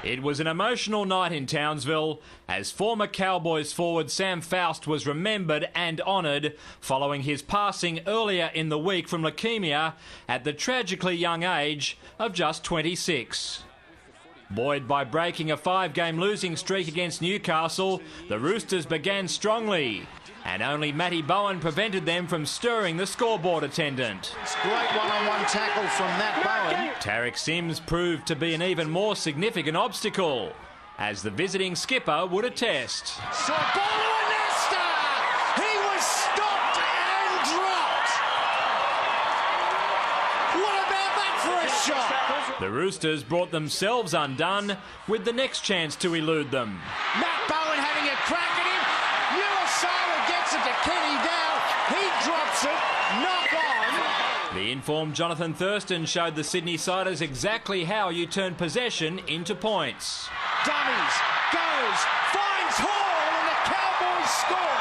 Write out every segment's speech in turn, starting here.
It was an emotional night in Townsville as former Cowboys forward Sam Faust was remembered and honoured following his passing earlier in the week from leukaemia at the tragically young age of just 26. Buoyed by breaking a 5-game losing streak against Newcastle, the Roosters began strongly, and only Matty Bowen prevented them from stirring the scoreboard attendant. Great one-on-one tackle from Matt Bowen. Tarek Sims proved to be an even more significant obstacle, as the visiting skipper would attest. He was stopped and dropped. What about that for a shot? The Roosters brought themselves undone with the next chance to elude them. Matt Bowen having a crack at him. Nuasala gets it to Kenny Dow. He drops it. Knock on. The informed Jonathan Thurston showed the Sydney-siders exactly how you turn possession into points. Dummies, goes, finds Hall, and the Cowboys score.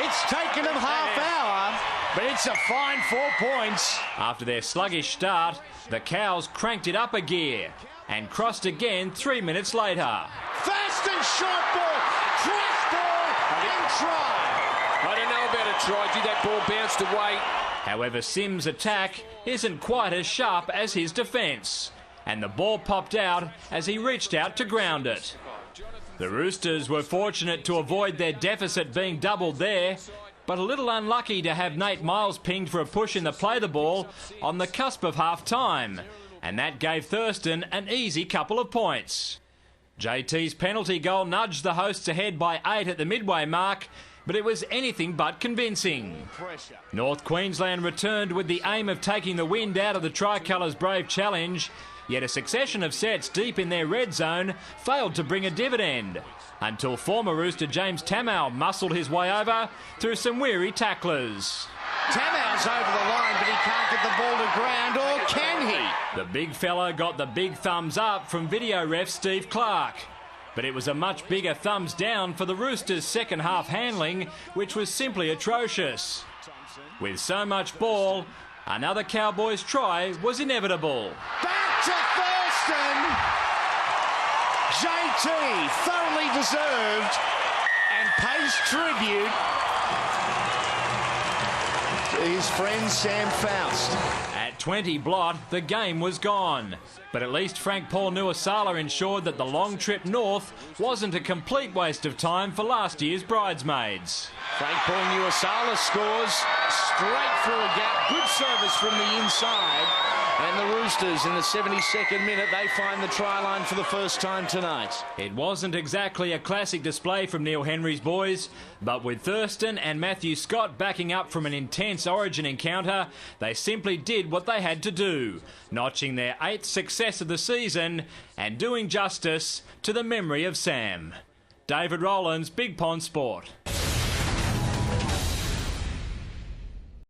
It's taken them half hour, but it's a fine 4 points. After their sluggish start, the Cows cranked it up a gear and crossed again 3 minutes later. Fast and short ball, cross ball, and try. I don't know about a try. Did that ball bounced away? However, Sims' attack isn't quite as sharp as his defence, and the ball popped out as he reached out to ground it. The Roosters were fortunate to avoid their deficit being doubled there, but a little unlucky to have Nate Miles pinged for a push in the play the ball on the cusp of half-time, and that gave Thurston an easy couple of points. JT's penalty goal nudged the hosts ahead by 8 at the midway mark, but it was anything but convincing. North Queensland returned with the aim of taking the wind out of the Tricolour's brave challenge, yet a succession of sets deep in their red zone failed to bring a dividend, until former Rooster James Tamau muscled his way over through some weary tacklers. Tamau's over the line, but he can't get the ball to ground, or can he? The big fella got the big thumbs up from video ref Steve Clark, but it was a much bigger thumbs down for the Roosters' second half handling, which was simply atrocious. With so much ball, another Cowboys try was inevitable. Back to Thurston. JT, thoroughly deserved, and pays tribute to his friend Sam Faust. At 20 blot, the game was gone. But at least Frank Paul Nuasala ensured that the long trip north wasn't a complete waste of time for last year's bridesmaids. Frank Paul Nuasala scores straight through a gap. Good service from the inside. And the Roosters in the 72nd minute, they find the try line for the first time tonight. It wasn't exactly a classic display from Neil Henry's boys, but with Thurston and Matthew Scott backing up from an intense Origin encounter, they simply did what they had to do, notching their 8th success of the season and doing justice to the memory of Sam. David Rowlands, Big Pond Sport.